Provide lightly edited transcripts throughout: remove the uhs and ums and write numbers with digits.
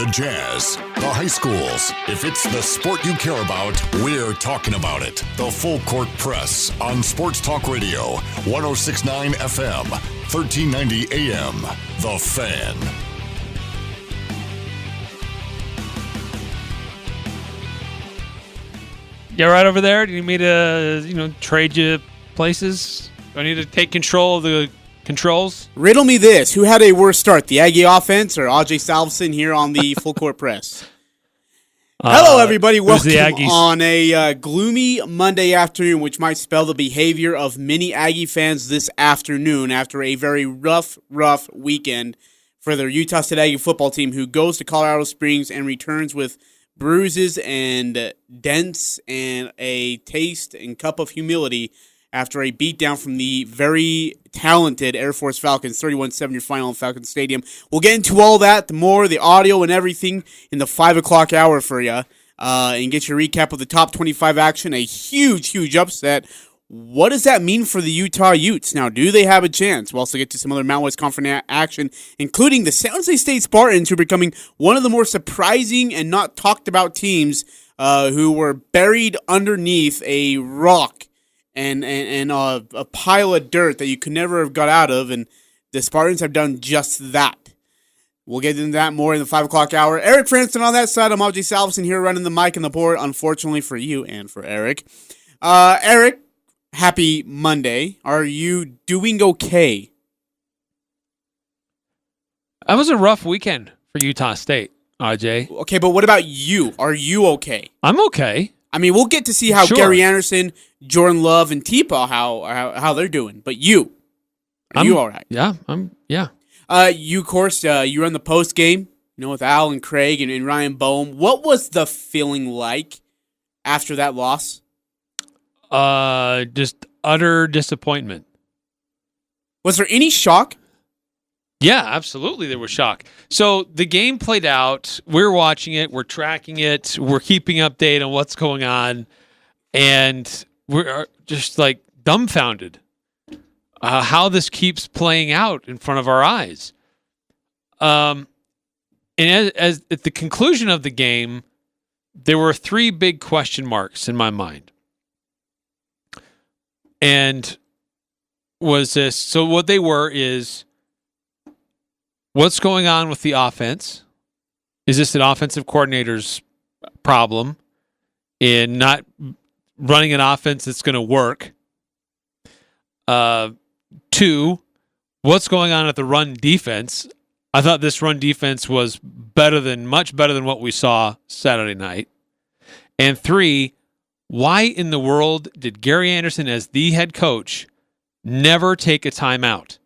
the Jazz, the high schools. If it's the sport you care about, we're talking about it. The Full Court Press on Sports Talk Radio, 106.9 FM, 1390 AM. The Fan. Yeah, right over there. Do you need me to, trade you places? Do I need to take control of the controls? Riddle me this. Who had a worse start, the Aggie offense or Ajay Salvesen here on the Full Court Press? Hello, everybody. Welcome on a gloomy Monday afternoon, which might spell the behavior of many Aggie fans this afternoon after a very rough weekend for their Utah State Aggie football team, who goes to Colorado Springs and returns with bruises and dents and a taste and cup of humility after a beatdown from the very talented Air Force Falcons, 31-7 final in Falcons Stadium. We'll get into all that, the more, the audio and everything in the 5 o'clock hour for you, and get your recap of the top 25 action, a huge upset. What does that mean for the Utah Utes? Now, do they have a chance? We'll also get to some other Mountain West Conference action, including the San Jose State Spartans, who are becoming one of the more surprising and not talked about teams who were buried underneath a rock and a pile of dirt that you could never have got out of, and the Spartans have done just that. We'll get into that more in the 5 o'clock hour. Eric Frandsen on that side. I'm Ajay Salvesen here running the mic and the board, unfortunately for you and for Eric. Eric, happy Monday. Are you doing okay? That was a rough weekend for Utah State, Ajay. Okay, but what about you? Are you okay? I'm okay. I mean, we'll get to see how Gary Anderson, Jordan Love, and Teepa, how they're doing. But you, are you all right? Yeah, You, of course, you run the post game, with Al and Craig and Ryan Boehm. What was the feeling like after that loss? Just utter disappointment. Was there any shock? Yeah, absolutely there was shock. So the game played out. We're watching it. We're tracking it. We're keeping update on what's going on. And we're just like dumbfounded how this keeps playing out in front of our eyes. And as at the conclusion of the game, there were 3 big question marks in my mind. And was this, so what they were is, what's going on with the offense? Is this an offensive coordinator's problem in not running an offense that's going to work? 2, what's going on at the run defense? I thought this run defense was much better than what we saw Saturday night. And 3, why in the world did Gary Anderson, as the head coach, never take a timeout?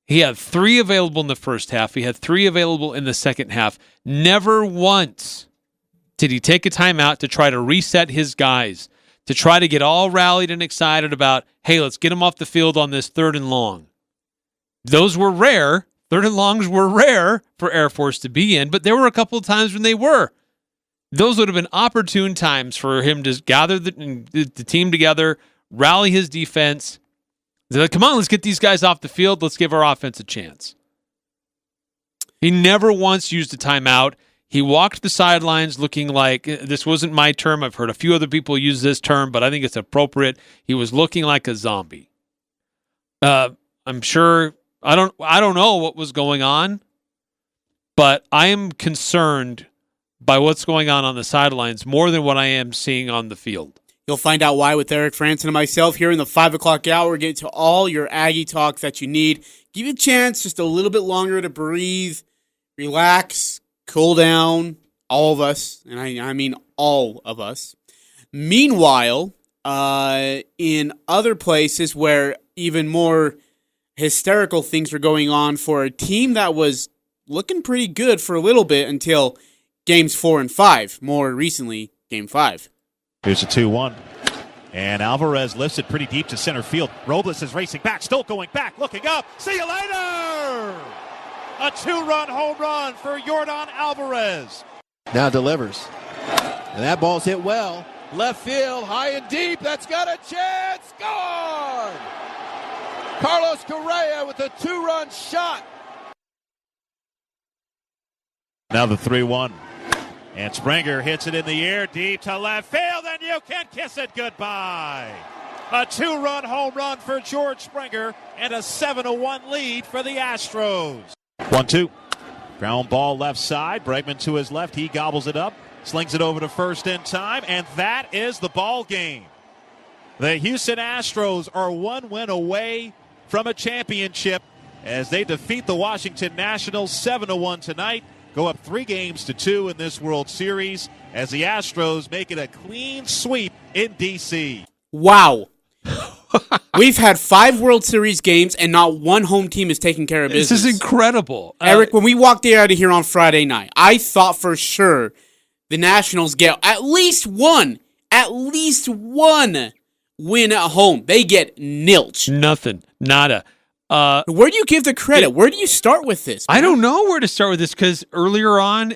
He had 3 available in the first half. He had 3 available in the second half. Never once did he take a timeout to try to reset his guys, to try to get all rallied and excited about, hey, let's get them off the field on this 3rd and long. Those were rare. 3rd and longs were rare for Air Force to be in, but there were a couple of times when they were. Those would have been opportune times for him to gather the team together, rally his defense. They're like, come on, let's get these guys off the field. Let's give our offense a chance. He never once used a timeout. He walked the sidelines looking like, this wasn't my term. I've heard a few other people use this term, but I think it's appropriate. He was looking like a zombie. I'm sure, I don't know what was going on, but I am concerned by what's going on the sidelines more than what I am seeing on the field. You'll find out why with Eric Frandsen and myself here in the 5 o'clock hour. Get to all your Aggie talk that you need. Give you a chance just a little bit longer to breathe, relax, cool down, all of us. And I mean all of us. Meanwhile, in other places where even more hysterical things were going on for a team that was looking pretty good for a little bit until games 4 and 5. More recently, game 5. Here's a 2-1. And Alvarez lifts it pretty deep to center field. Robles is racing back, still going back, looking up. See you later! A 2-run home run for Yordan Alvarez. Now delivers. And that ball's hit well. Left field, high and deep. That's got a chance. Gone! Carlos Correa with a 2-run shot. Now the 3-1. And Springer hits it in the air deep to left field, and you can kiss it goodbye. A 2-run home run for George Springer and a 7-1 lead for the Astros. 1-2. Ground ball left side. Bregman to his left. He gobbles it up, slings it over to first in time, and that is the ball game. The Houston Astros are one win away from a championship as they defeat the Washington Nationals 7-1 tonight. Go up 3-2 in this World Series as the Astros make it a clean sweep in D.C. Wow. We've had 5 World Series games and not one home team is taking care of business. This is incredible. Eric, when we walked out of here on Friday night, I thought for sure the Nationals get at least one win at home. They get nilch. Nothing. Nada. Where do you give the credit? Where do you start with this, man? I don't know where to start with this because earlier on,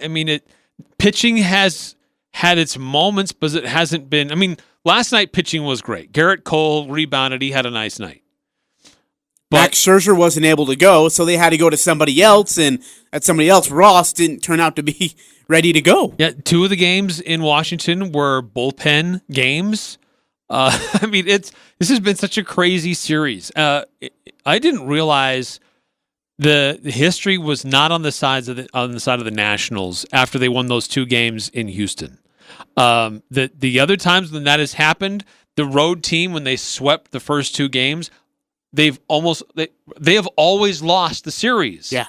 pitching has had its moments, but it hasn't been. Last night pitching was great. Garrett Cole rebounded. He had a nice night. But Max Scherzer wasn't able to go, so they had to go to somebody else, and that somebody else, Ross, didn't turn out to be ready to go. Yeah, 2 of the games in Washington were bullpen games. This has been such a crazy series. I didn't realize the history was not on the side of the Nationals after they won those 2 games in Houston. The other times when that has happened, the road team when they swept the first 2 games, they have always lost the series. Yeah,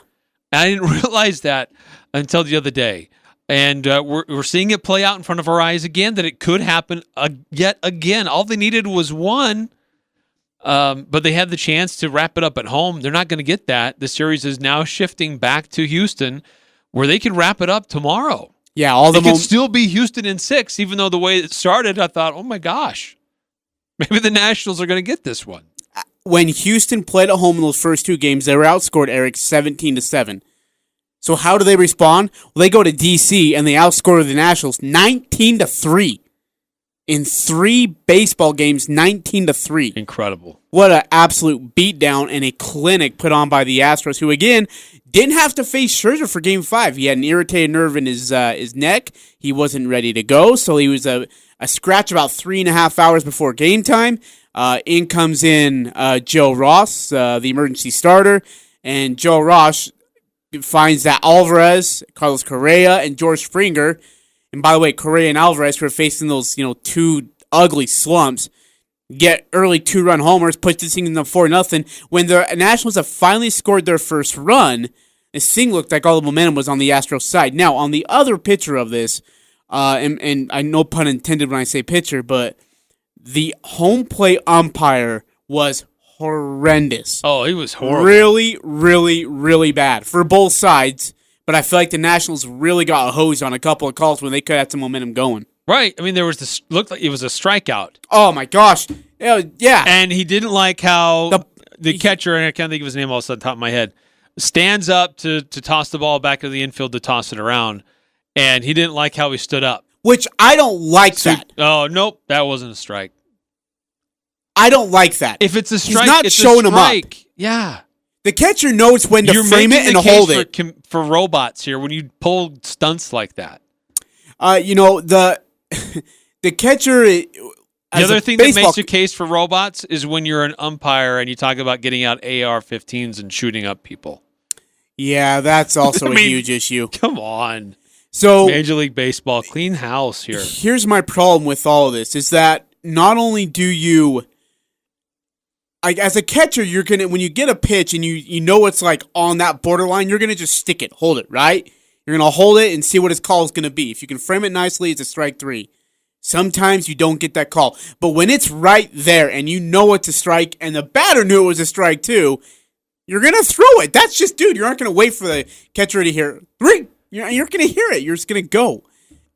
and I didn't realize that until the other day. And we're seeing it play out in front of our eyes again, that it could happen yet again. All they needed was one, but they had the chance to wrap it up at home. They're not going to get that. The series is now shifting back to Houston, where they could wrap it up tomorrow. Yeah, it could still be Houston in 6, even though the way it started, I thought, oh my gosh, maybe the Nationals are going to get this one. When Houston played at home in those first 2 games, they were outscored, Eric, 17-7. So how do they respond? Well, they go to D.C. and they outscore the Nationals 19-3. In 3 baseball games, 19-3. Incredible. What an absolute beatdown and a clinic put on by the Astros, who, again, didn't have to face Scherzer for Game 5. He had an irritated nerve in his neck. He wasn't ready to go, so he was a scratch about 3.5 hours before game time. In comes Joe Ross, the emergency starter, and Joe Ross finds that Alvarez, Carlos Correa, and George Springer, and by the way, Correa and Alvarez, who are facing those 2 ugly slumps, get early 2-run homers, push this thing in the 4-0. When the Nationals have finally scored their first run, this thing looked like all the momentum was on the Astros side. Now, on the other pitcher of this, and I no pun intended when I say pitcher, but the home plate umpire was horrendous. Oh, he was horrible. Really, really, really bad for both sides. But I feel like the Nationals really got a hose on a couple of calls when they could have some momentum going. Right. There was looked like it was a strikeout. Oh my gosh. Yeah. And he didn't like how the catcher, and I can't think of his name off the top of my head, stands up to toss the ball back to the infield to toss it around. And he didn't like how he stood up. Which I don't like that. Oh, nope. That wasn't a strike. I don't like that. If it's a strike, he's not it's showing a strike. Him up. Yeah. The catcher knows when to frame it and hold it. For robots here, when you pull stunts like that. The catcher. The other thing that makes a case for robots is when you're an umpire and you talk about getting out AR-15s and shooting up people. Yeah, that's also a huge issue. Come on. So Major League Baseball, clean house here. Here's my problem with all of this: is that not only do you, as a catcher, you're gonna, when you get a pitch and you know it's like on that borderline, you're gonna just stick it, hold it, right? You're gonna hold it and see what his call is gonna be. If you can frame it nicely, it's a strike 3. Sometimes you don't get that call, but when it's right there and you know it's a strike, and the batter knew it was a strike too, you're gonna throw it. That's just, dude. You're not gonna wait for the catcher to hear 3. You're gonna hear it. You're just gonna go.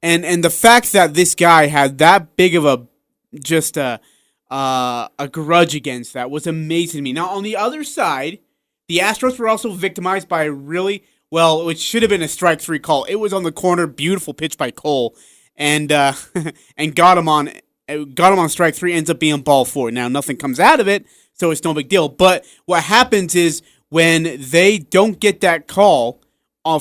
And the fact that this guy had that big of a grudge against that was amazing to me. Now, on the other side, the Astros were also victimized by which should have been a strike 3 call. It was on the corner, beautiful pitch by Cole, and got him on strike 3. Ends up being ball 4. Now, nothing comes out of it, so it's no big deal. But what happens is when they don't get that call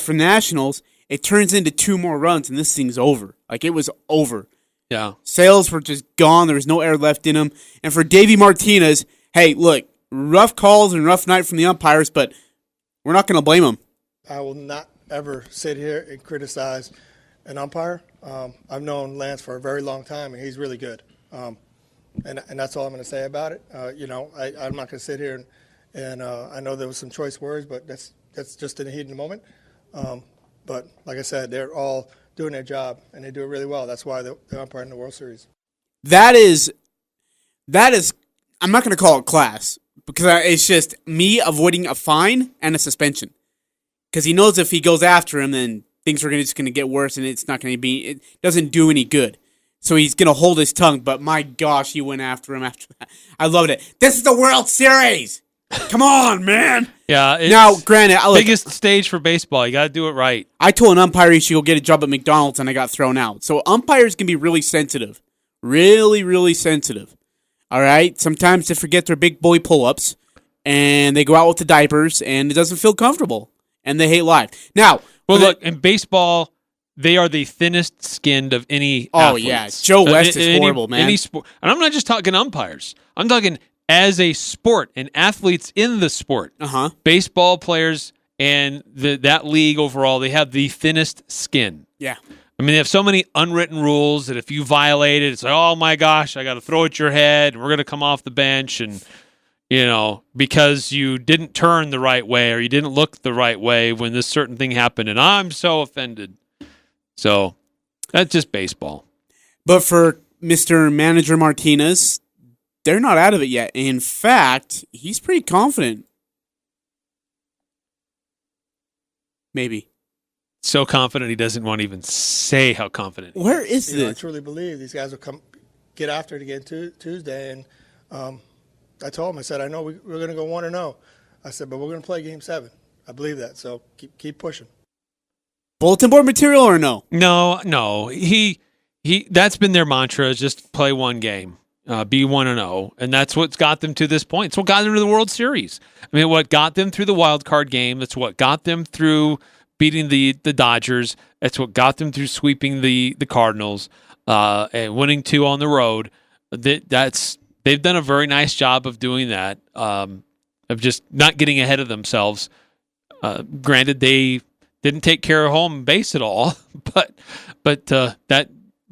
for Nationals, it turns into 2 more runs, and this thing's over. Like, it was over. Yeah. Sales were just gone. There was no air left in them. And for Davey Martinez, hey, look, rough calls and rough night from the umpires, but we're not going to blame them. I will not ever sit here and criticize an umpire. I've known Lance for a very long time, and he's really good. And that's all I'm going to say about it. I'm not going to sit here and I know there was some choice words, but that's just in the heat of the moment. But like I said, they're all doing their job, and they do it really well. That's why they're umpiring the World Series. That is, I'm not going to call it class, because it's just me avoiding a fine and a suspension. Because he knows if he goes after him, then things are just going to get worse, and it's not going to be, it doesn't do any good. So he's going to hold his tongue, but my gosh, he went after him after that. I loved it. This is the World Series! Come on, man! Yeah. Now, granted, biggest stage for baseball. You got to do it right. I told an umpire he should go get a job at McDonald's, and I got thrown out. So umpires can be really sensitive. Really, really sensitive. All right? Sometimes they forget their big boy pull-ups, and they go out with the diapers, and it doesn't feel comfortable, and they hate life. Now, well, look, in baseball, they are the thinnest skinned of any athletes. Yeah. Joe West is horrible, man. Any sport. And I'm not just talking umpires. I'm talking as a sport and athletes in the sport. Baseball players and that league overall, they have the thinnest skin. Yeah. I mean, they have so many unwritten rules that if you violate it, it's like, oh my gosh, I got to throw at your head, and we're going to come off the bench, and because you didn't turn the right way or you didn't look the right way when this certain thing happened, and I'm so offended. So that's just baseball. But for Mr. Manager Martinez, they're not out of it yet. In fact, he's pretty confident. Maybe. So confident he doesn't want to even say how confident. Where is this? I truly believe these guys will get after it again Tuesday. And I told him, I said, I know we're going to go 1-0. I said, but we're going to play Game 7. I believe that. So keep pushing. Bulletin board material or no? No. He that's been their mantra, is just play one game. Be 1-0, and that's what's got them to this point. It's what got them to the World Series. I mean, what got them through the wild card game. That's what got them through beating the Dodgers. That's what got them through sweeping the Cardinals and winning 2 on the road. They've done a very nice job of doing that, of just not getting ahead of themselves. Granted, they didn't take care of home base at all, but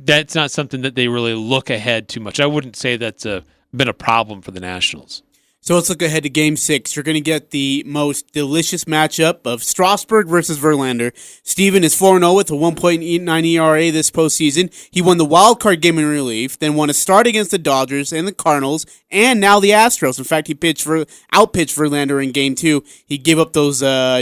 that's not something that they really look ahead too much. I wouldn't say that's been a problem for the Nationals. So let's look ahead to Game 6. You're going to get the most delicious matchup of Strasburg versus Verlander. Steven is 4-0 with a 1.89 ERA this postseason. He won the wild card game in relief, then won a start against the Dodgers and the Cardinals, and now the Astros. In fact, he outpitched Verlander in Game 2. He gave up those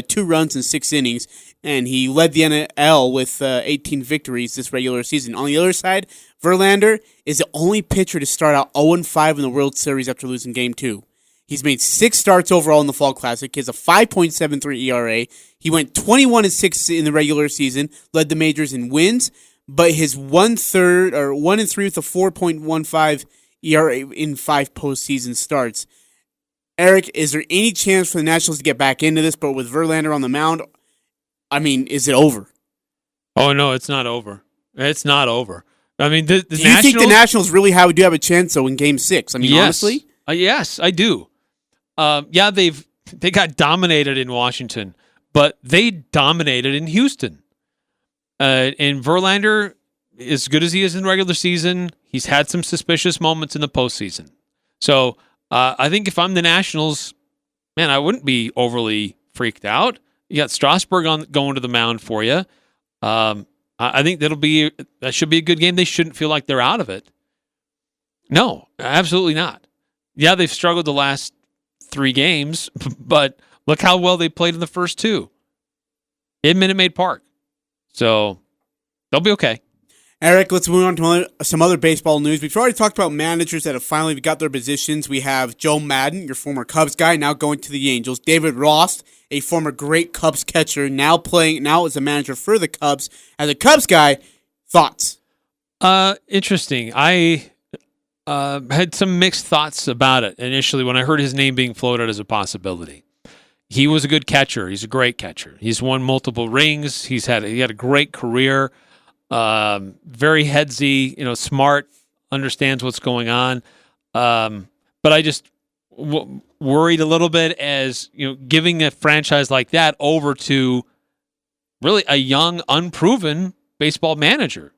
2 runs in 6 innings, and he led the NL with 18 victories this regular season. On the other side, Verlander is the only pitcher to start out 0-5 in the World Series after losing Game 2. He's made 6 starts overall in the Fall Classic. He has a 5.73 ERA. He went 21-6 in the regular season, led the majors in wins, but his 1/3 or 1-3 with a 4.15 ERA in 5 postseason starts. Eric, is there any chance for the Nationals to get back into this? But with Verlander on the mound, I mean, is it over? Oh no, it's not over. It's not over. I mean, do you think the Nationals really do have a chance though in Game 6? I mean, yes. Honestly, yes, I do. They got dominated in Washington, but they dominated in Houston. And Verlander, as good as he is in the regular season, he's had some suspicious moments in the postseason. So I think if I'm the Nationals, man, I wouldn't be overly freaked out. You got Strasburg going to the mound for you. I think that should be a good game. They shouldn't feel like they're out of it. No, absolutely not. Yeah, they've struggled the last 3 games, but look how well they played in the first 2 in Minute Maid Park. So they'll be okay. Eric, let's move on to some other baseball news. We've already talked about managers that have finally got their positions. We have Joe Madden, your former Cubs guy, now going to the Angels. David Ross, a former great Cubs catcher, now as a manager for the Cubs. As a Cubs guy, thoughts? Interesting. I had some mixed thoughts about it initially when I heard his name being floated as a possibility. he was a good catcher. He's a great catcher. He's won multiple rings. He had a great career. Very headsy, smart, understands what's going on. But I just worried a little bit as, giving a franchise like that over to really a young, unproven baseball manager.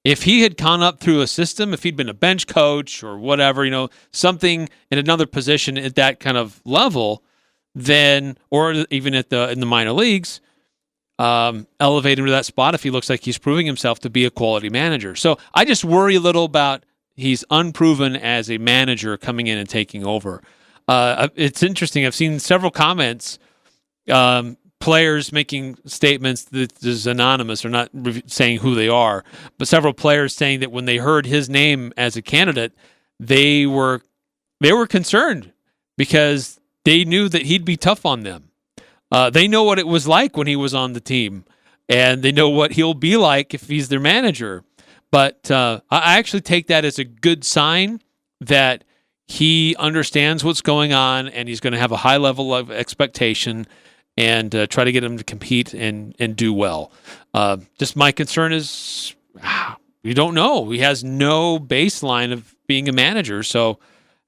If he had gone up through a system, if he'd been a bench coach or whatever, something in another position at that kind of level, then, or even in the minor leagues, elevate him to that spot if he looks like he's proving himself to be a quality manager. So I just worry a little about he's unproven as a manager coming in and taking over. It's interesting. I've seen several comments, players making statements that is anonymous or not saying who they are, but several players saying that when they heard his name as a candidate, they were concerned because they knew that he'd be tough on them. They know what it was like when he was on the team, and they know what he'll be like if he's their manager. But I actually take that as a good sign that he understands what's going on, and he's going to have a high level of expectation and try to get him to compete and do well. Just my concern is we don't know. He has no baseline of being a manager, so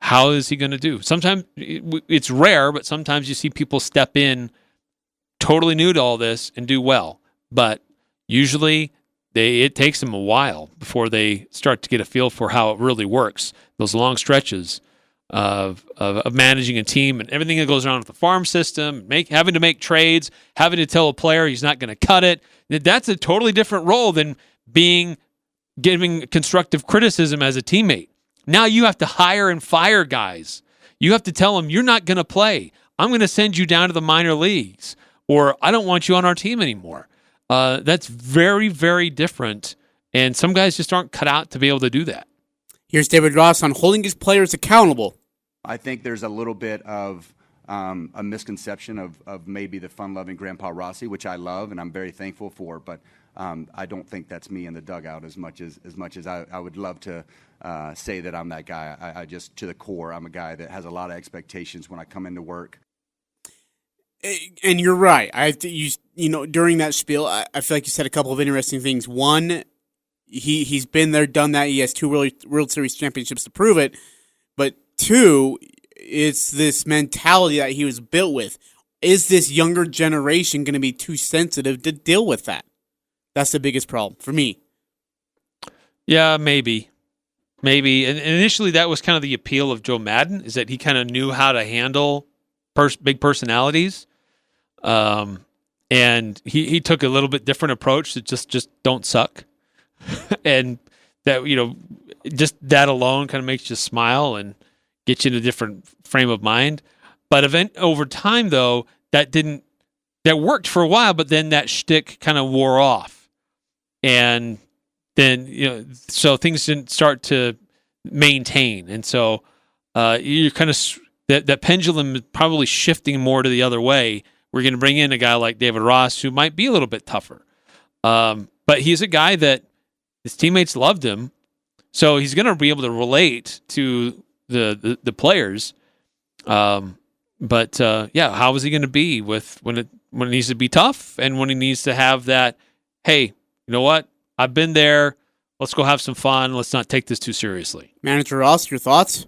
how is he going to do? Sometimes it's rare, but sometimes you see people step in totally new to all this and do well. But usually it takes them a while before they start to get a feel for how it really works. Those long stretches of managing a team and everything that goes on with the farm system, having to make trades, having to tell a player he's not going to cut it. That's a totally different role than giving constructive criticism as a teammate. Now you have to hire and fire guys. You have to tell them, you're not going to play. I'm going to send you down to the minor leagues, or I don't want you on our team anymore. That's very, very different, and some guys just aren't cut out to be able to do that. Here's David Ross on holding his players accountable. I think there's a little bit of a misconception of maybe the fun-loving Grandpa Rossi, which I love and I'm very thankful for, but I don't think that's me in the dugout as much as I would love to say that I'm that guy. I just, to the core, I'm a guy that has a lot of expectations when I come into work. And you're right. During that spiel, I feel like you said a couple of interesting things. One, he's been there, done that. He has 2 World Series championships to prove it. But 2, it's this mentality that he was built with. Is this younger generation going to be too sensitive to deal with that? That's the biggest problem for me. Yeah, maybe. And initially that was kind of the appeal of Joe Madden, is that he kind of knew how to handle big personalities. And he took a little bit different approach to just don't suck. And that, just that alone kind of makes you smile and get you in a different frame of mind. But over time, though, that worked for a while, but then that shtick kind of wore off. And then, so things didn't start to maintain. And so you're kind of, that pendulum is probably shifting more to the other way. We're going to bring in a guy like David Ross, who might be a little bit tougher. But he's a guy that his teammates loved him. So he's going to be able to relate to the players. How is he going to be with when it needs to be tough and when he needs to have that, hey, you know what? I've been there. Let's go have some fun. Let's not take this too seriously. Manager Ross, your thoughts?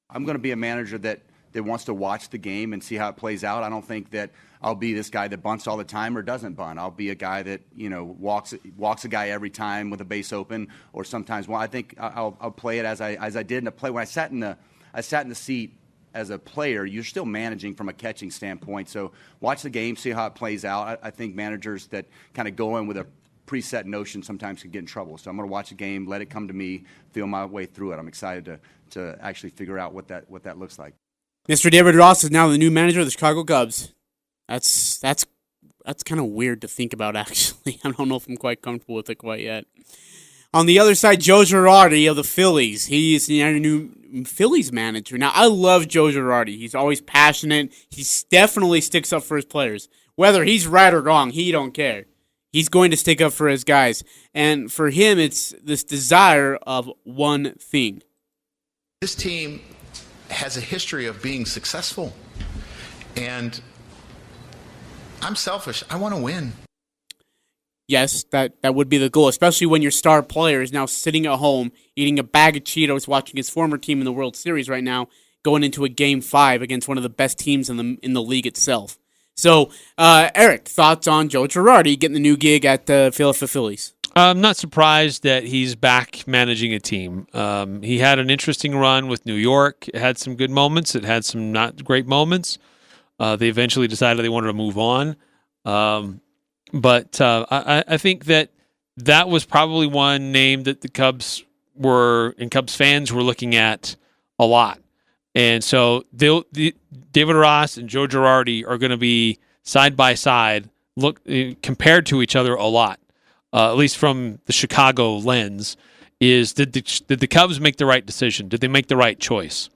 I'm going to be a manager that wants to watch the game and see how it plays out. I don't think that I'll be this guy that bunts all the time or doesn't bunt. I'll be a guy that, walks a guy every time with a base open, or sometimes. Well, I think I'll play it as I did in the play when I sat in the seat as a player. You're still managing from a catching standpoint. So watch the game, see how it plays out. I think managers that kind of go in with a preset notion sometimes can get in trouble. So I'm going to watch the game, let it come to me, feel my way through it. I'm excited to actually figure out what that looks like. Mr. David Ross is now the new manager of the Chicago Cubs. That's kind of weird to think about, actually. I don't know if I'm quite comfortable with it quite yet. On the other side, Joe Girardi of the Phillies. He's the new Phillies manager. Now, I love Joe Girardi. He's always passionate. He definitely sticks up for his players. Whether he's right or wrong, he don't care. He's going to stick up for his guys. And for him, it's this desire of one thing. This team has a history of being successful. And I'm selfish. I want to win. Yes, that would be the goal, especially when your star player is now sitting at home eating a bag of Cheetos, watching his former team in the World Series right now, going into a Game 5 against one of the best teams in the league itself. So, Eric, thoughts on Joe Girardi getting the new gig at the Philadelphia Phillies? I'm not surprised that he's back managing a team. He had an interesting run with New York. It had some good moments. It had some not great moments. They eventually decided they wanted to move on. But I think that was probably one name that the Cubs fans were looking at a lot. And so David Ross and Joe Girardi are going to be side by side, compared to each other a lot, at least from the Chicago lens. Did the Cubs make the right decision? Did they make the right choice?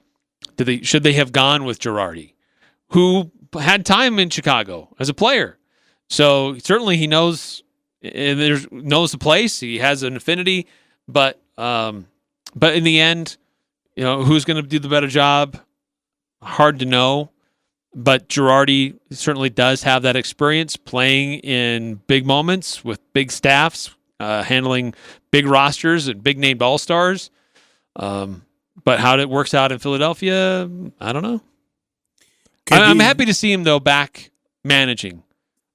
Should they have gone with Girardi, who had time in Chicago as a player? So certainly he knows the place. He has an affinity, but in the end, who's going to do the better job? Hard to know. But Girardi certainly does have that experience playing in big moments with big staffs, handling big rosters and big named all-stars. But how it works out in Philadelphia, I don't know. I'm happy to see him though back managing,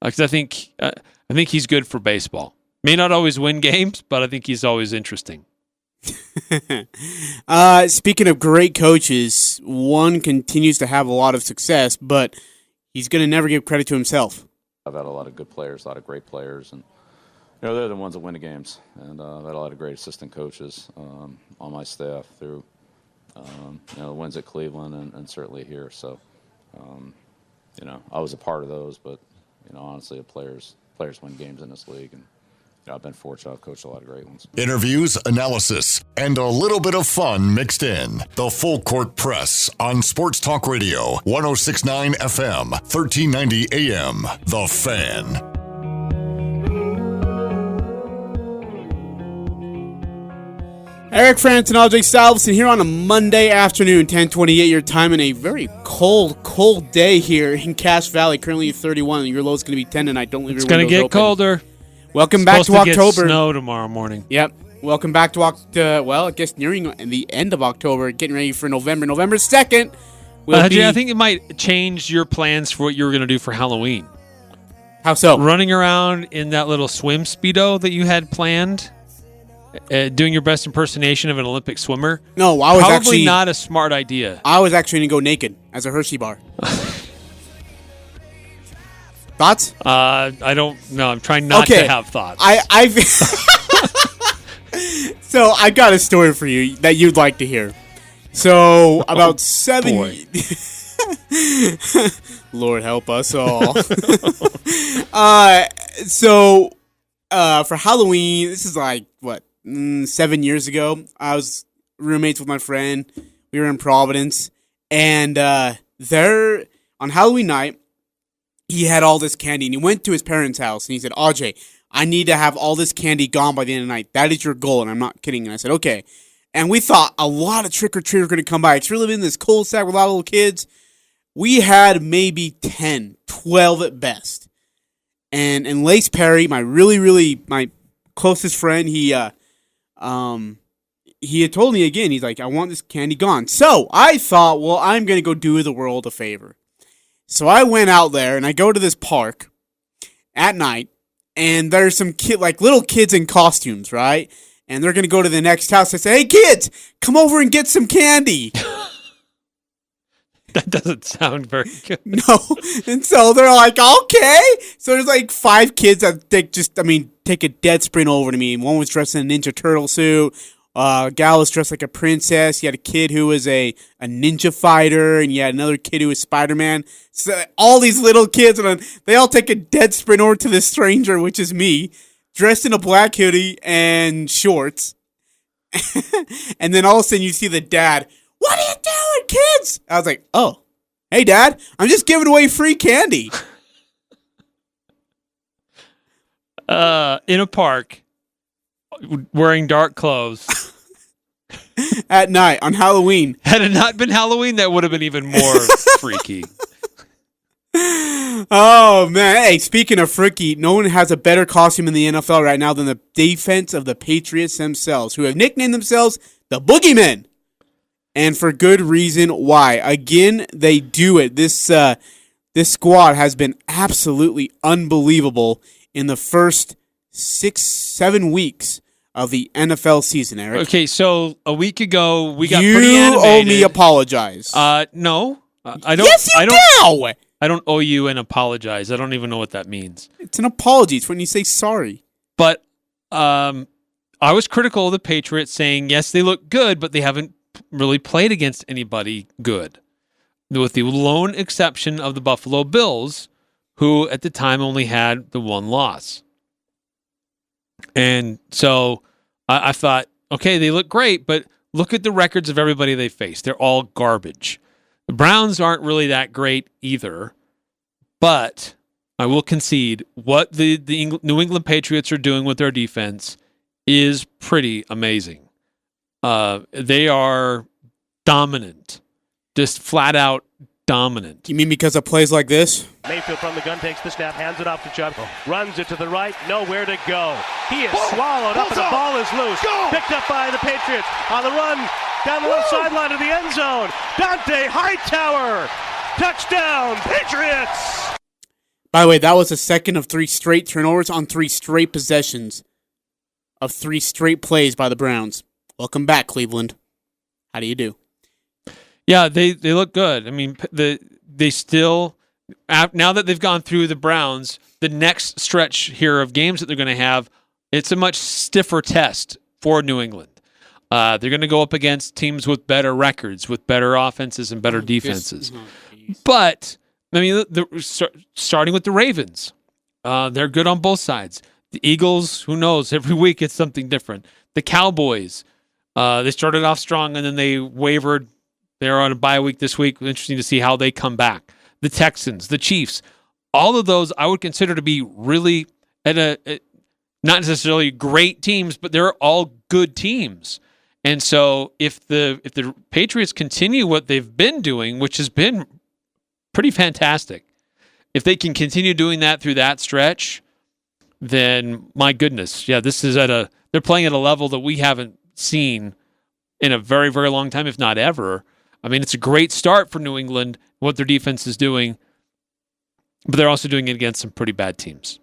because I think he's good for baseball. May not always win games, but I think he's always interesting. Speaking of great coaches, one continues to have a lot of success, but he's going to never give credit to himself. I've had a lot of good players, a lot of great players, and they're the ones that win the games. And I've had a lot of great assistant coaches on my staff through wins at Cleveland and certainly here. So, I was a part of those, but honestly, players win games in this league, and I've been fortunate. I've coached a lot of great ones. Interviews, analysis, and a little bit of fun mixed in. The Full Court Press on Sports Talk Radio, 106.9 FM, 1390 AM. The Fan. Eric Frandsen, Ajay Salvesen here on a Monday afternoon, 10:28 your time, in a very cold day here in Cache Valley. Currently 31. Your low is going to be 10 tonight. Don't leave your windows open. It's going to get colder. Welcome back to October. Supposed to get snow tomorrow morning. Yep. Welcome back to I guess nearing the end of October, getting ready for November. November 2nd. I think it might change your plans for what you were going to do for Halloween. How so? Running around in that little swim Speedo that you had planned, doing your best impersonation of an Olympic swimmer. No, I was probably not a smart idea. I was actually going to go naked as a Hershey bar. Thoughts? I don't know. I'm trying not to have thoughts. So I got a story for you that you'd like to hear. So about 7 Lord help us all. For Halloween, this is 7 years ago, I was roommates with my friend. We were in Providence, and there on Halloween night, he had all this candy, and he went to his parents' house, and he said, Ajay, I need to have all this candy gone by the end of the night. That is your goal, and I'm not kidding. And I said, okay. And we thought a lot of trick-or-treaters were going to come by. It's really been this cul-de-sac with a lot of little kids. We had maybe 10, 12 at best. And Lace Perry, my closest friend, he had told me again, he's like, I want this candy gone. So I thought, well, I'm going to go do the world a favor. So I went out there, and I go to this park at night, and there's some little kids in costumes, right? And they're going to go to the next house. I say, hey, kids, come over and get some candy. That doesn't sound very good. No. And so they're like, okay. So there's 5 kids that take a dead sprint over to me. One was dressed in a Ninja Turtle suit. A gal was dressed like a princess. You had a kid who was a ninja fighter, and you had another kid who was Spider-Man. So all these little kids, and they all take a dead sprint over to this stranger, which is me, dressed in a black hoodie and shorts. And then all of a sudden you see the dad, what are you doing, kids? I was like, oh, hey, Dad, I'm just giving away free candy. In a park, wearing dark clothes. At night, on Halloween. Had it not been Halloween, that would have been even more freaky. Oh, man. Hey, speaking of freaky, no one has a better costume in the NFL right now than the defense of the Patriots themselves, who have nicknamed themselves the Boogeymen. And for good reason why. Again, they do it. This squad has been absolutely unbelievable in the first 6-7 weeks of the NFL season, Eric. Okay, so a week ago, we got pretty animated. You owe me apologize. No. I don't. Yes, you do! I don't owe you an apologize. I don't even know what that means. It's an apology. It's when you say sorry. But I was critical of the Patriots, saying, yes, they look good, but they haven't really played against anybody good, with the lone exception of the Buffalo Bills, who at the time only had the one loss. And so I thought, okay, they look great, but look at the records of everybody they face. They're all garbage. The Browns aren't really that great either, but I will concede what the New England Patriots are doing with their defense is pretty amazing. They are dominant, just flat out dominant. You mean because of plays like this? Mayfield from the gun takes the snap, hands it off to Chubb, runs it to the right, nowhere to go. He is swallowed up and the ball is loose. Picked up by the Patriots on the run down the left sideline of the end zone. Dante Hightower, touchdown Patriots! By the way, that was the second of 3 straight turnovers on 3 straight possessions of 3 straight plays by the Browns. Welcome back, Cleveland. How do you do? Yeah, they look good. I mean, they still, now that they've gone through the Browns, the next stretch here of games that they're going to have, it's a much stiffer test for New England. They're going to go up against teams with better records, with better offenses and better defenses. But, I mean, starting with the Ravens, they're good on both sides. The Eagles, who knows, every week it's something different. The Cowboys, they started off strong and then they wavered. They're on a bye week this week. Interesting to see how they come back. The Texans, the Chiefs, all of those I would consider to be really not necessarily great teams, but they're all good teams. And so if the Patriots continue what they've been doing, which has been pretty fantastic, if they can continue doing that through that stretch, then my goodness, yeah, this is they're playing at a level that we haven't seen in a very, very long time, if not ever. I mean, it's a great start for New England, what their defense is doing, but they're also doing it against some pretty bad teams.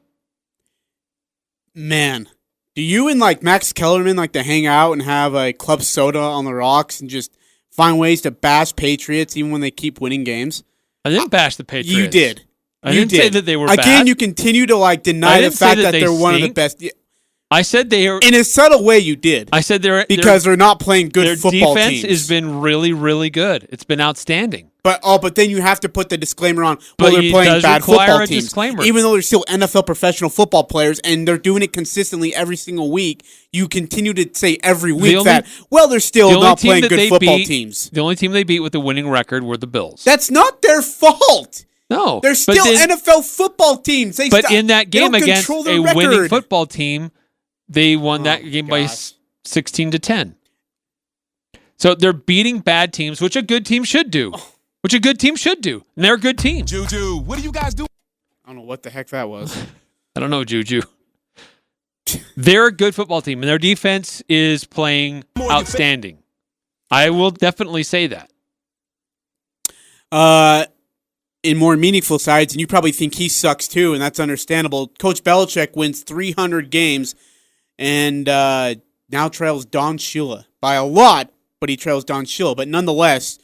Man, do you and Max Kellerman like to hang out and have a club soda on the rocks and just find ways to bash Patriots even when they keep winning games? I didn't bash the Patriots. You did. I didn't say that they were bad. Again, you continue to deny the fact that they're one of the best. I said they are. In a subtle way, you did. I said they're they're not playing good football teams. Their defense has been really, really good. It's been outstanding. But then you have to put the disclaimer on. Well, they're playing bad football teams, disclaimer. Even though they're still NFL professional football players and they're doing it consistently every single week. You continue to say every week they're still not playing good football teams. The only team they beat with a winning record were the Bills. That's not their fault. No, they're still NFL football teams. In that game against a winning football team, they won that game by 16-10. So they're beating bad teams, which a good team should do. And they're a good team. Juju, what do you guys do? I don't know what the heck that was. I don't know, Juju. They're a good football team, and their defense is playing outstanding. I will definitely say that. In more meaningful sides, and you probably think he sucks too, and that's understandable. Coach Belichick wins 300 games and now trails Don Shula by a lot, but he trails Don Shula. But nonetheless,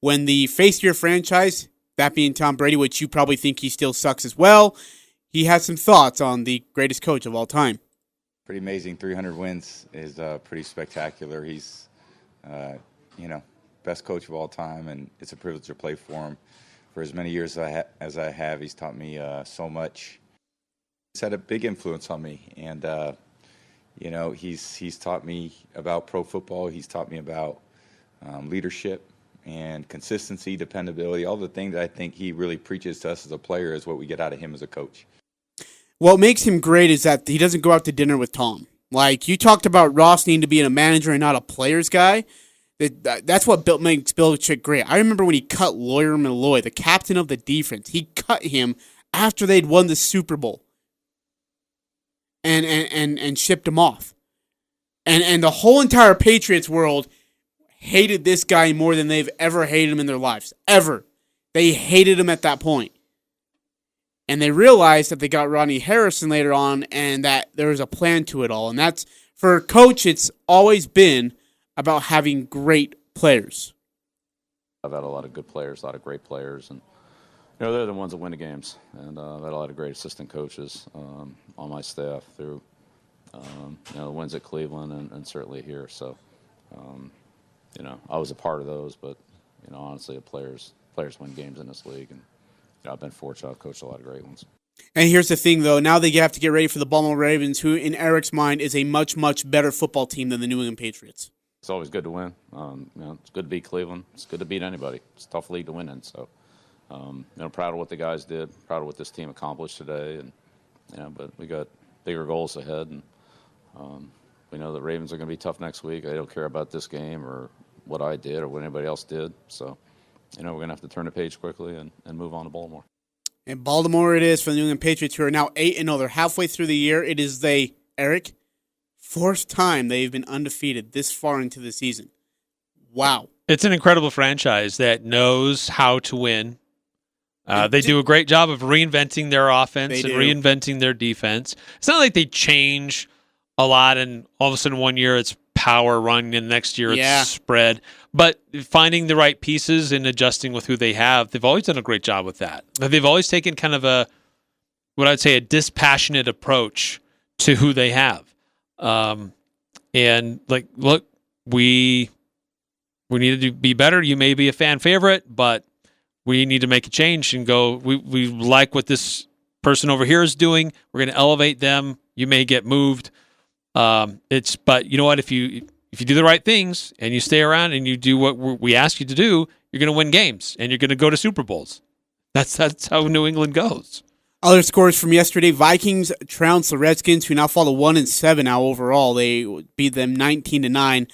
when the face of your franchise, that being Tom Brady, which you probably think he still sucks as well, he has some thoughts on the greatest coach of all time. Pretty amazing. 300 wins is pretty spectacular. He's, best coach of all time, and it's a privilege to play for him. For as many years as I have, he's taught me so much. He's had a big influence on me, and he's taught me about pro football. He's taught me about leadership and consistency, dependability. All the things that I think he really preaches to us as a player is what we get out of him as a coach. What makes him great is that he doesn't go out to dinner with Tom. Like you talked about Ross needing to be a manager and not a players guy. That's what makes Belichick great. I remember when he cut Lawyer Milloy, the captain of the defense. He cut him after they'd won the Super Bowl and shipped him off. And the whole entire Patriots world hated this guy more than they've ever hated him in their lives. Ever. They hated him at that point. And they realized that they got Rodney Harrison later on and that there was a plan to it all. And that's, for a coach, it's always been about having great players. I've had a lot of good players, a lot of great players. And, they're the ones that win the games. And I've had a lot of great assistant coaches on my staff through, the wins at Cleveland and certainly here. So, I was a part of those. But, honestly, players win games in this league. And I've been fortunate. I've coached a lot of great ones. And here's the thing, though. Now they have to get ready for the Baltimore Ravens, who, in Eric's mind, is a much, much better football team than the New England Patriots. It's always good to win. It's good to beat Cleveland. It's good to beat anybody. It's a tough league to win in. So, proud of what the guys did. Proud of what this team accomplished today. And but we got bigger goals ahead. And we know the Ravens are going to be tough next week. I don't care about this game or what I did or what anybody else did. So, we're going to have to turn the page quickly and move on to Baltimore. And Baltimore it is for the New England Patriots, who are now 8-0. They're halfway through the year. It is Eric, fourth time they've been undefeated this far into the season. Wow. It's an incredible franchise that knows how to win. They do a great job of reinventing their offense and reinventing their defense. It's not like they change a lot and all of a sudden one year it's power run and next year it's spread. But finding the right pieces and adjusting with who they have, they've always done a great job with that. They've always taken kind of what I'd say a dispassionate approach to who they have. And look, we need to be better. You may be a fan favorite, but we need to make a change and go, we like what this person over here is doing. We're going to elevate them. You may get moved. But you know what? If you do the right things and you stay around and you do what we ask you to do, you're going to win games and you're going to go to Super Bowls. That's how New England goes. Other scores from yesterday: Vikings trounced the Redskins, who now fall to 1-7 now overall. They beat them 19-9.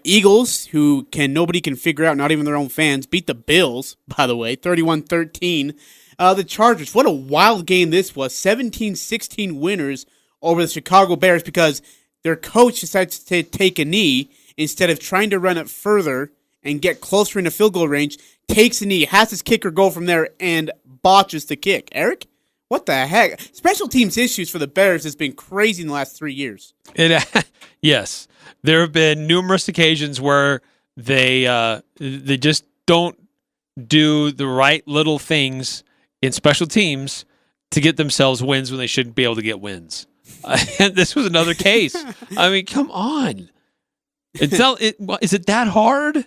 Eagles, who nobody can figure out, not even their own fans, beat the Bills, by the way, 31-13. The Chargers, what a wild game this was. 17-16 winners over the Chicago Bears because their coach decides to take a knee instead of trying to run it further and get closer into field goal range, takes a knee, has his kicker go from there, and botches the kick. Eric? What the heck? Special teams issues for the Bears has been crazy in the last 3 years. Yes. There have been numerous occasions where they just don't do the right little things in special teams to get themselves wins when they shouldn't be able to get wins. And this was another case. I mean, come on. Is it that hard?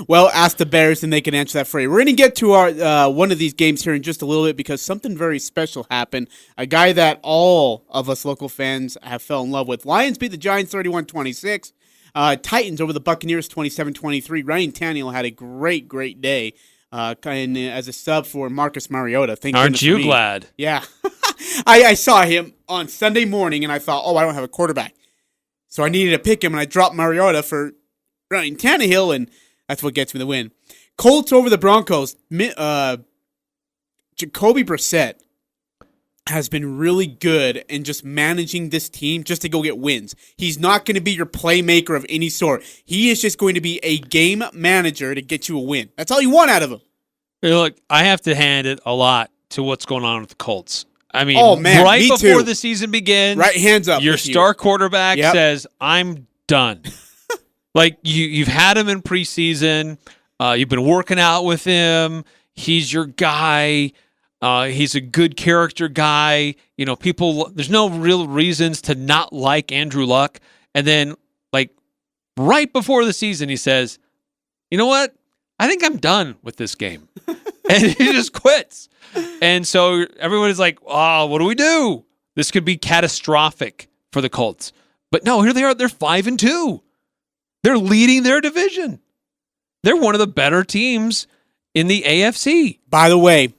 Well, ask the Bears and they can answer that for you. We're going to get to our one of these games here in just a little bit because something very special happened. A guy that all of us local fans have fell in love with. Lions beat the Giants 31-26. Titans over the Buccaneers 27-23. Ryan Tannehill had a great, great day as a sub for Marcus Mariota. Aren't you glad? Yeah. I saw him on Sunday morning and I thought, I don't have a quarterback. So I needed to pick him, and I dropped Mariota for Ryan Tannehill, and that's what gets me the win. Colts over the Broncos. Jacoby Brissett has been really good in just managing this team just to go get wins. He's not going to be your playmaker of any sort. He is just going to be a game manager to get you a win. That's all you want out of him. Look, I have to hand it a lot to what's going on with the Colts. I mean, right before the season begins, right hands up. Your star quarterback says, "I'm done." Like you've had him in preseason. You've been working out with him. He's your guy. He's a good character guy. You know, there's no real reasons to not like Andrew Luck. And then, right before the season, he says, "You know what? I think I'm done with this game," and he just quits. And so everybody's like, what do we do? This could be catastrophic for the Colts. But no, here they are. They're 5-2. They're leading their division. They're one of the better teams in the AFC. By the way,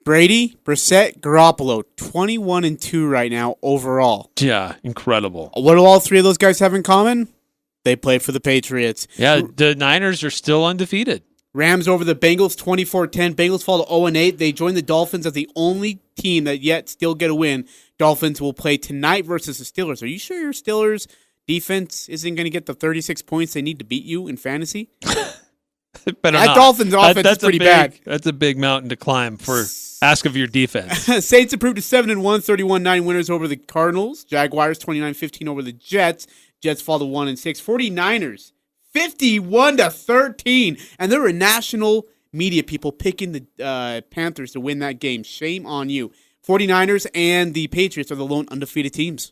Brady, Brissett, Garoppolo, 21-2 right now overall. Yeah, incredible. What do all three of those guys have in common? They played for the Patriots. Yeah, the Niners are still undefeated. Rams over the Bengals 24-10. Bengals fall to 0-8. They join the Dolphins as the only team that yet still get a win. Dolphins will play tonight versus the Steelers. Are you sure your Steelers defense isn't going to get the 36 points they need to beat you in fantasy? That Dolphins offense is pretty bad. That's a big mountain to climb for ask of your defense. Saints improved to 7-1, 31-9 winners over the Cardinals. Jaguars 29-15 over the Jets. Jets fall to 1-6. 49ers 51-13, and there were national media people picking the Panthers to win that game. Shame on you. 49ers and the Patriots are the lone undefeated teams.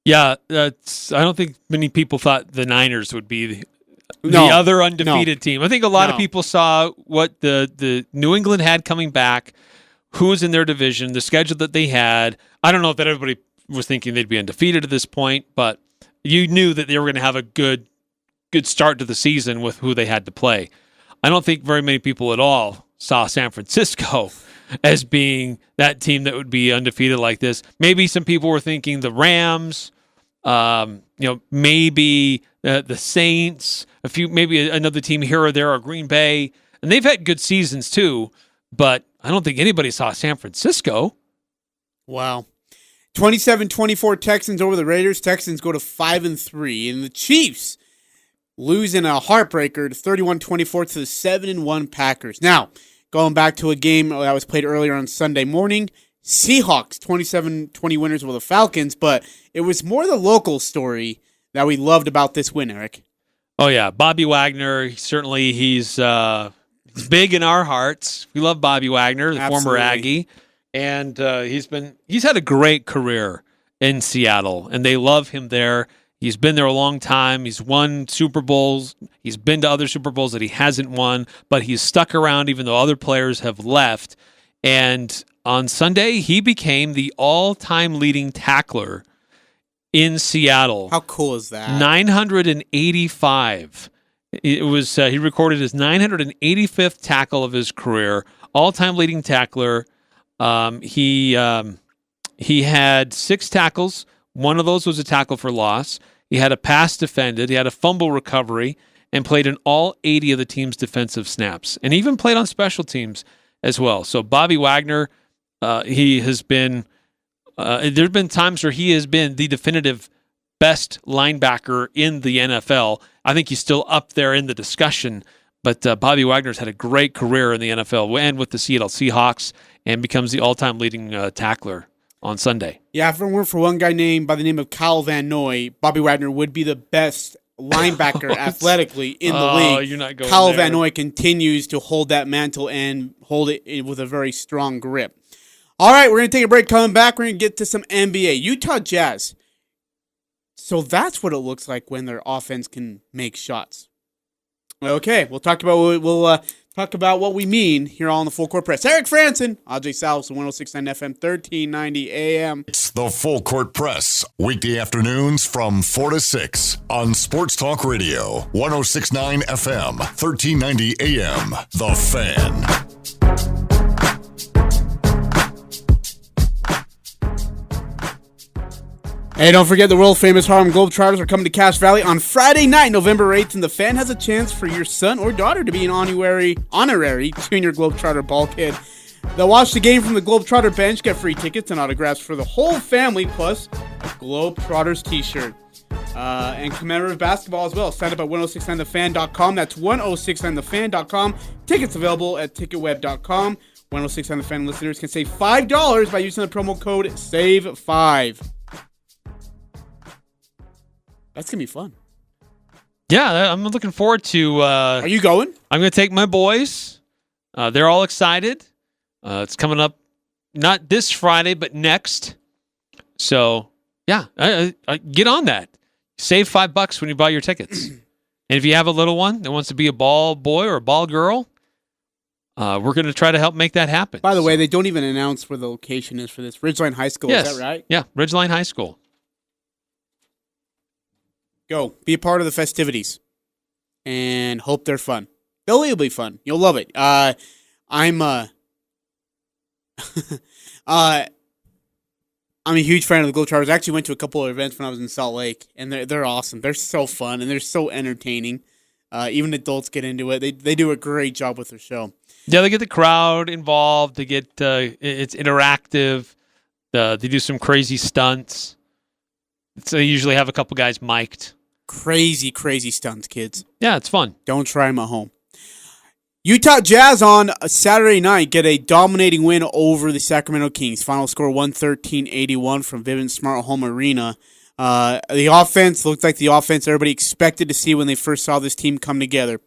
Yeah, I don't think many people thought the Niners would be the other undefeated team. I think a lot of people saw what the New England had coming back, who was in their division, the schedule that they had. I don't know if that everybody was thinking they'd be undefeated at this point, but you knew that they were going to have a good start to the season with who they had to play. I don't think very many people at all saw San Francisco as being that team that would be undefeated like this. Maybe some people were thinking the Rams, maybe the Saints, maybe another team here or there, or Green Bay, and they've had good seasons too. But I don't think anybody saw San Francisco. Wow. 27-24 Texans over the Raiders. Texans go to 5-3, and the Chiefs losing a heartbreaker to 31-24 to the 7-1 Packers. Now, going back to a game that was played earlier on Sunday morning, Seahawks 27-20 winners over the Falcons, but it was more the local story that we loved about this win, Eric. Oh yeah, Bobby Wagner. Certainly, he's big in our hearts. We love Bobby Wagner, the former Aggie, and he's had a great career in Seattle, and they love him there. He's been there a long time. He's won Super Bowls. He's been to other Super Bowls that he hasn't won, but he's stuck around even though other players have left. And on Sunday, he became the all-time leading tackler in Seattle. How cool is that? 985. It was he recorded his 985th tackle of his career. All-time leading tackler. He had 6 tackles. One of those was a tackle for loss. He had a pass defended. He had a fumble recovery and played in all 80 of the team's defensive snaps. And even played on special teams as well. So Bobby Wagner, he has been, there have been times where he has been the definitive best linebacker in the NFL. I think he's still up there in the discussion. But Bobby Wagner's had a great career in the NFL and with the Seattle Seahawks and becomes the all-time leading tackler on Sunday. Yeah, if it weren't for one guy named by the name of Kyle Van Noy, Bobby Wagner would be the best linebacker athletically in the league. You're not going Kyle there. Van Noy continues to hold that mantle and hold it with a very strong grip. All right, we're going to take a break. Coming back, we're going to get to some NBA. Utah Jazz. So that's what it looks like when their offense can make shots. Okay, we'll talk about what we mean here on the Full Court Press. Eric Frandsen, Ajay Salvesen, 106.9 FM, 1390 AM. It's the Full Court Press, weekday afternoons from 4 to 6 on Sports Talk Radio, 106.9 FM, 1390 AM. The Fan. Hey, don't forget the world-famous Harlem Globetrotters are coming to Cache Valley on Friday night, November 8th, and the Fan has a chance for your son or daughter to be an honorary junior Globetrotter ball kid. They'll watch the game from the Globetrotter bench, get free tickets and autographs for the whole family, plus a Globetrotters t-shirt. And commemorative basketball as well. Sign up at 1069thefan.com. That's 1069thefan.com. Tickets available at ticketweb.com. 1069 The Fan listeners can save $5 by using the promo code SAVE5. That's going to be fun. Yeah, I'm looking forward to... Are you going? I'm going to take my boys. They're all excited. It's coming up not this Friday, but next. So, yeah, get on that. Save $5 when you buy your tickets. And if you have a little one that wants to be a ball boy or a ball girl, we're going to try to help make that happen. By the way, they don't even announce where the location is for this. Ridgeline High School, yes. Is that right? Yeah, Ridgeline High School. Go. Be a part of the festivities. And hope they're fun. They'll be fun. You'll love it. I'm a huge fan of the Globetrotters. I actually went to a couple of events when I was in Salt Lake, and they're awesome. They're so fun, and they're so entertaining. Even adults get into it. They do a great job with their show. Yeah, they get the crowd involved. They get it's interactive. They do some crazy stunts. So they usually have a couple guys mic'd. Crazy stunts, kids. Yeah, it's fun. Don't try them at home. Utah Jazz on a Saturday night get a dominating win over the Sacramento Kings. Final score 113-81 from Vivint Smart Home Arena. The offense looked like the offense everybody expected to see when they first saw this team come together.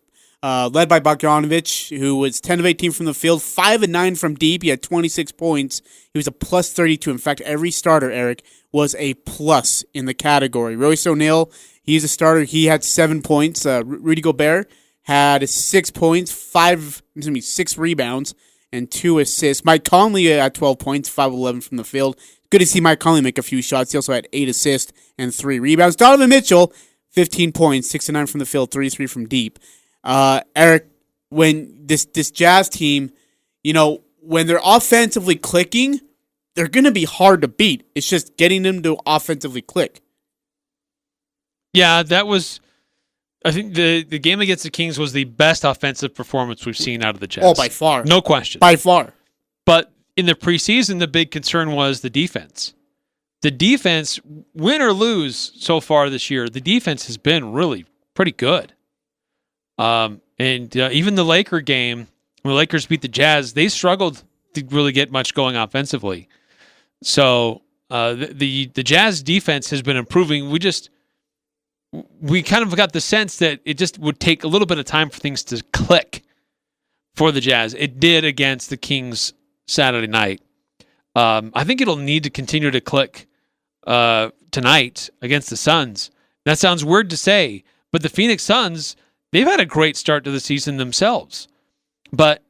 Led by Bogdanovic, who was 10 of 18 from the field, 5 of 9 from deep. He had 26 points. He was a plus 32. In fact, every starter, Eric, was a plus in the category. Royce O'Neal, he's a starter. He had 7 points. Rudy Gobert had 6 points, 6 rebounds, and 2 assists. Mike Conley had 12 points, 5 of 11 from the field. Good to see Mike Conley make a few shots. He also had 8 assists and 3 rebounds. Donovan Mitchell, 15 points, 6 of 9 from the field, 3 from deep. Eric, when this Jazz team, when they're offensively clicking, they're going to be hard to beat. It's just getting them to offensively click. Yeah, I think the game against the Kings was the best offensive performance we've seen out of the Jazz. Oh, by far. No question. By far. But in the preseason, the big concern was the defense. The defense, win or lose so far this year, the defense has been really pretty good. Even the Laker game, when the Lakers beat the Jazz, they struggled to really get much going offensively. So the Jazz defense has been improving. We kind of got the sense that it just would take a little bit of time for things to click for the Jazz. It did against the Kings Saturday night. I think it'll need to continue to click tonight against the Suns. That sounds weird to say, but the Phoenix Suns, they've had a great start to the season themselves. But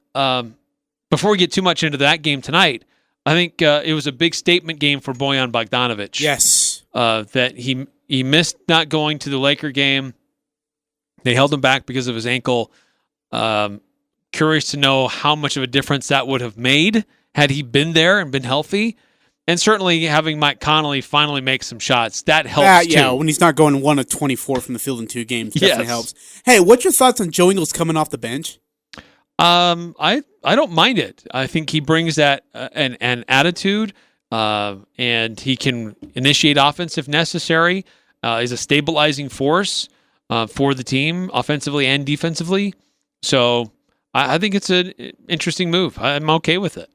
before we get too much into that game tonight, I think it was a big statement game for Bojan Bogdanovic. Yes. That he missed not going to the Laker game. They held him back because of his ankle. Curious to know how much of a difference that would have made had he been there and been healthy. And certainly having Mike Conley finally make some shots, that helps too. Yeah, when he's not going 1 of 24 from the field in 2 games, definitely helps. Hey, what's your thoughts on Joe Ingles coming off the bench? I don't mind it. I think he brings that an attitude, and he can initiate offense if necessary. He's a stabilizing force for the team, offensively and defensively. So I think it's an interesting move. I'm okay with it.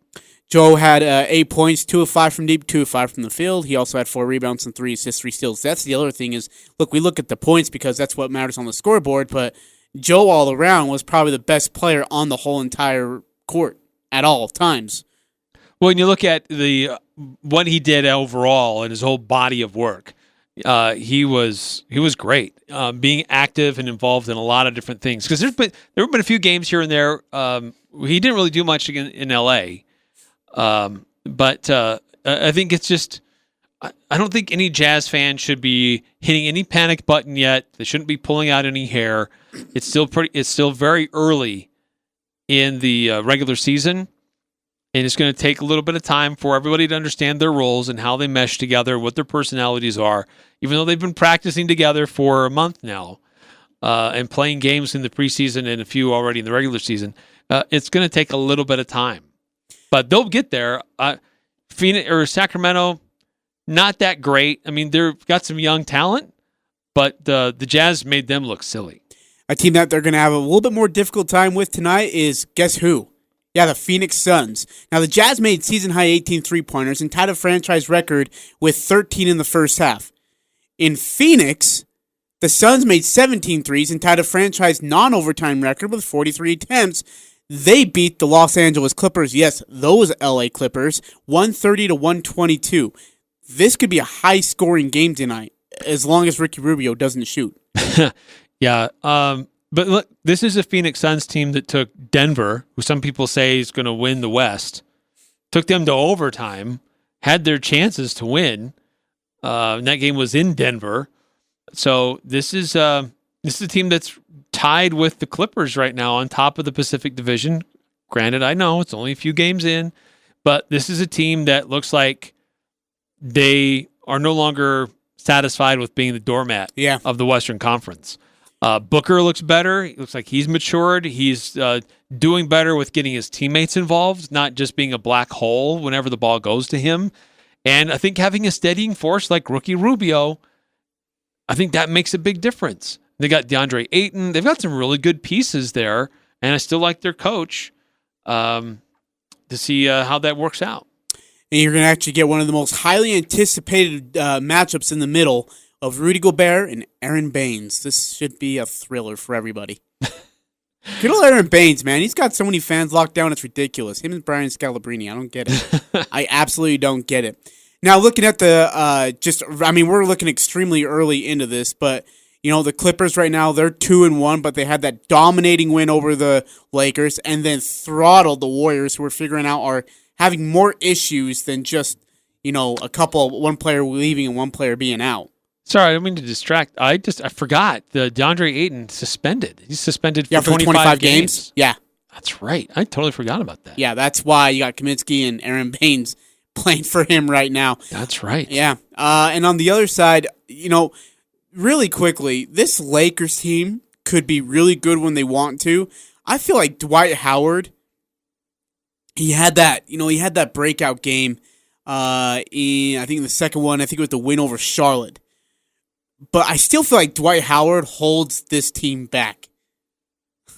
Joe had 8 points, 2 of 5 from deep, 2 of 5 from the field. He also had 4 rebounds and 3 assists, 3 steals. That's the other thing is, we look at the points because that's what matters on the scoreboard, but Joe all around was probably the best player on the whole entire court at all times. Well, when you look at what he did overall and his whole body of work, he was great, being active and involved in a lot of different things. Because there have been a few games here and there. He didn't really do much in L.A., but I think it's just I don't think any Jazz fan should be hitting any panic button yet. They shouldn't be pulling out any hair. It's still very early in the regular season, and it's going to take a little bit of time for everybody to understand their roles and how they mesh together, what their personalities are. Even though they've been practicing together for a month now and playing games in the preseason and a few already in the regular season, it's going to take a little bit of time. But they'll get there. Phoenix or Sacramento, not that great. I mean, they've got some young talent, but the Jazz made them look silly. A team that they're going to have a little bit more difficult time with tonight is, guess who? Yeah, the Phoenix Suns. Now, the Jazz made season-high 18 three-pointers and tied a franchise record with 13 in the first half. In Phoenix, the Suns made 17 threes and tied a franchise non-overtime record with 43 attempts. They beat the Los Angeles Clippers, yes, those LA Clippers, 130-122. This could be a high-scoring game tonight, as long as Ricky Rubio doesn't shoot. Yeah, but look, this is a Phoenix Suns team that took Denver, who some people say is going to win the West, took them to overtime, had their chances to win. And that game was in Denver. So this is a team that's tied with the Clippers right now on top of the Pacific Division. Granted, I know it's only a few games in, but this is a team that looks like they are no longer satisfied with being the doormat of the Western Conference. Booker looks better. He looks like he's matured. He's doing better with getting his teammates involved, not just being a black hole whenever the ball goes to him. And I think having a steadying force like rookie Rubio, I think that makes a big difference. They got DeAndre Ayton. They've got some really good pieces there, and I still like their coach to see how that works out. And you're going to actually get one of the most highly anticipated matchups in the middle of Rudy Gobert and Aaron Baines. This should be a thriller for everybody. Good old Aaron Baines, man. He's got so many fans locked down, it's ridiculous. Him and Brian Scalabrine, I don't get it. I absolutely don't get it. Now, looking at we're looking extremely early into this, but, the Clippers right now, they're 2-1, but they had that dominating win over the Lakers and then throttled the Warriors, who are having more issues than just, one player leaving and one player being out. Sorry, I don't mean to distract. I forgot the DeAndre Ayton suspended. He's suspended for 25 games. Yeah. That's right. I totally forgot about that. Yeah, that's why you got Kaminsky and Aaron Baines playing for him right now. That's right. Yeah. And on the other side, really quickly, this Lakers team could be really good when they want to. I feel like Dwight Howard, he had that breakout game in the second one. I think it was the win over Charlotte. But I still feel like Dwight Howard holds this team back.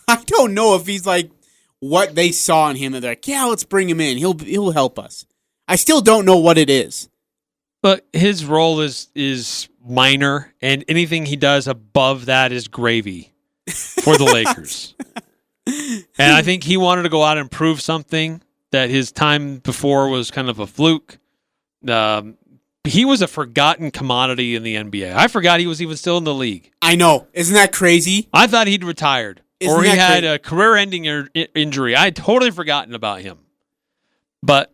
I don't know if he's like what they saw in him, and they're like, yeah, let's bring him in. He'll help us. I still don't know what it is. But his role is minor, and anything he does above that is gravy for the Lakers. And I think he wanted to go out and prove something that his time before was kind of a fluke. He was a forgotten commodity in the NBA. I forgot he was even still in the league. I know. Isn't that crazy? I thought he'd retired. Or he had a career-ending injury. I had totally forgotten about him. But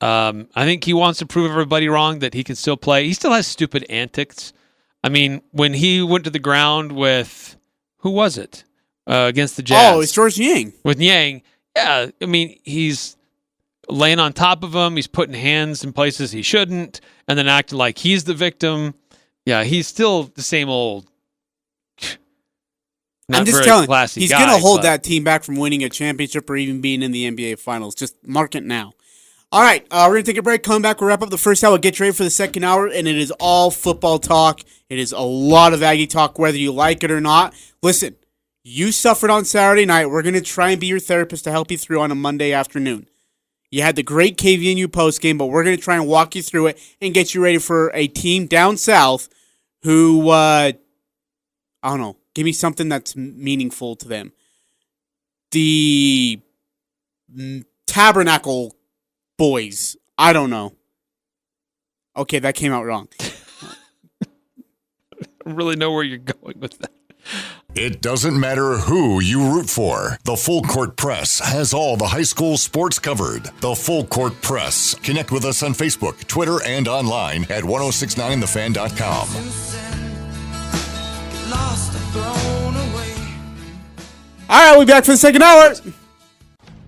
I think he wants to prove everybody wrong that he can still play. He still has stupid antics. I mean, when he went to the ground with, who was it? Against the Jazz. Oh, it's George Niang. With Niang. Yeah, I mean, he's laying on top of him. He's putting hands in places he shouldn't, and then acting like he's the victim. Yeah, he's still the same old. I'm just telling you, he's going to hold that team back from winning a championship or even being in the NBA Finals. Just mark it now. All right, we're going to take a break. Come back. We'll wrap up the first hour. Get ready for the second hour, and it is all football talk. It is a lot of Aggie talk, whether you like it or not. Listen, you suffered on Saturday night. We're going to try and be your therapist to help you through on a Monday afternoon. You had the great KVNU postgame, but we're going to try and walk you through it and get you ready for a team down south who, I don't know, give me something that's meaningful to them. The Tabernacle Boys. I don't know. Okay, that came out wrong. I don't really know where you're going with that. It doesn't matter who you root for. The Full Court Press has all the high school sports covered. The Full Court Press. Connect with us on Facebook, Twitter, and online at 1069thefan.com. All right, we'll be back for the second hour.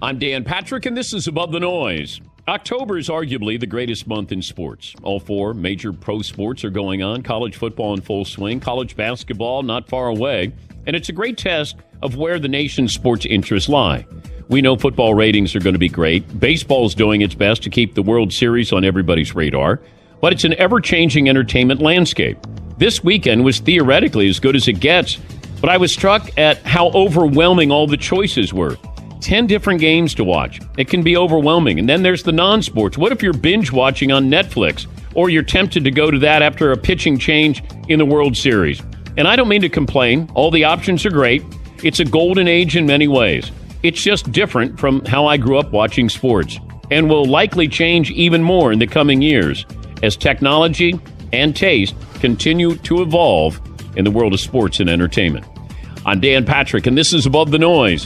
I'm Dan Patrick, and this is Above the Noise. October is arguably the greatest month in sports. All four major pro sports are going on. College football in full swing, college basketball not far away, and it's a great test of where the nation's sports interests lie. We know football ratings are going to be great. Baseball's doing its best to keep the World Series on everybody's radar, but it's an ever-changing entertainment landscape. This weekend was theoretically as good as it gets, but I was struck at how overwhelming all the choices were. 10 different games to watch. It can be overwhelming. And then there's the non-sports. What if you're binge watching on Netflix, or you're tempted to go to that after a pitching change in the World Series? And I don't mean to complain. All the options are great. It's a golden age in many ways. It's just different from how I grew up watching sports, and will likely change even more in the coming years as technology and taste continue to evolve in the world of sports and entertainment. I'm Dan Patrick, and this is Above the Noise.